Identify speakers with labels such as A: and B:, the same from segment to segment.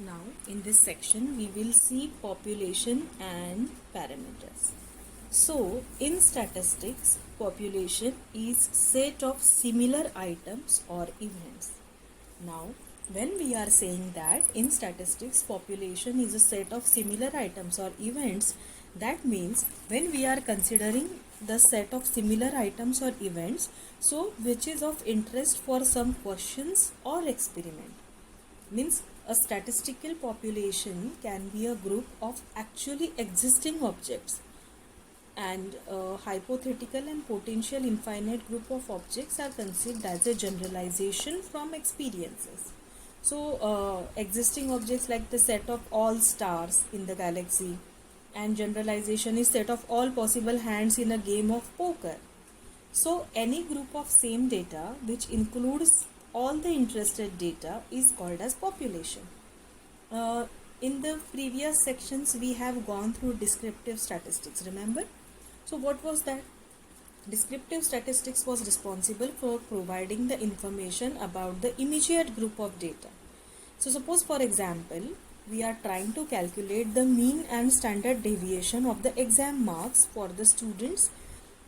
A: Now in this section we will see population and parameters. So in statistics, population is set of similar items or events. Now when we are saying that in statistics population is a set of similar items or events, that means when we are considering the set of similar items or events, so which is of interest for some questions or experiment, means a statistical population can be a group of actually existing objects, and a hypothetical and potential infinite group of objects are considered as a generalization from experiences. So existing objects like the set of all stars in the galaxy, and generalization is set of all possible hands in a game of poker. So any group of same data which includes all the interested data is called as population. In the previous sections we have gone through descriptive statistics, remember? So what was that? Descriptive statistics was responsible for providing the information about the immediate group of data. So suppose for example we are trying to calculate the mean and standard deviation of the exam marks for the students,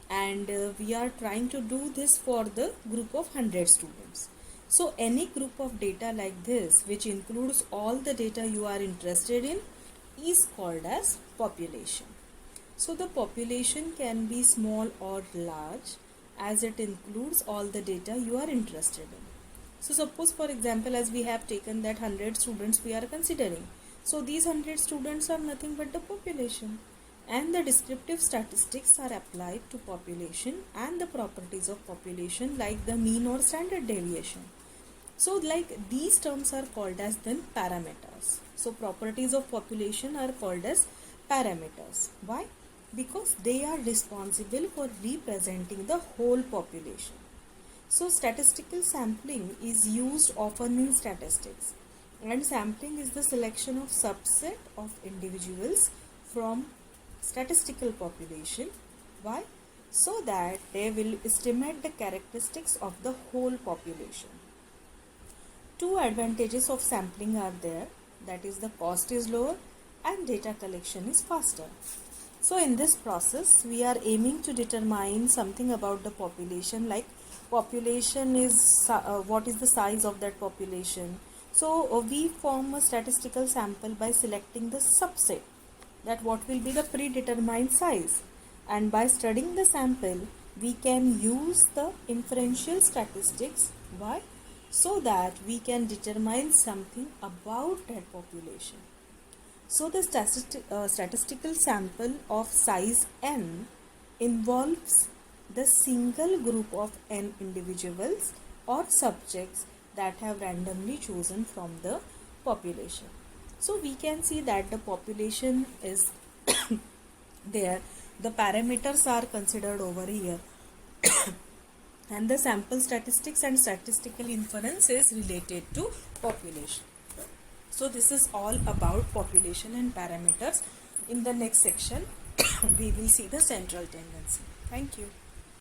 A: and we are trying to do this for the group of 100 students. So any group of data like this which includes all the data you are interested in is called as population. So the population can be small or large as it includes all the data you are interested in. So suppose for example as we have taken that 100 students we are considering. So these 100 students are nothing but the population, and the descriptive statistics are applied to population and the properties of population like the mean or standard deviation. So like these terms are called as then parameters. So properties of population are called as parameters. Why? Because they are responsible for representing the whole population. So statistical sampling is used often in statistics, and sampling is the selection of subset of individuals from statistical population. Why? So that they will estimate the characteristics of the whole population. Two advantages of sampling are there, that is the cost is lower and data collection is faster. So in this process we are aiming to determine something about the population, like population is what is the size of that population. So we form a statistical sample by selecting the subset, that what will be the predetermined size, and by studying the sample we can use the inferential statistics. Why? So that we can determine something about that population. So the statistical sample of size n involves the single group of n individuals or subjects that have randomly chosen from the population. So we can see that the population is there, the parameters are considered over here and the sample statistics and statistical inference is related to population. So this is all about population and parameters. In the next section we will see the central tendency. Thank you.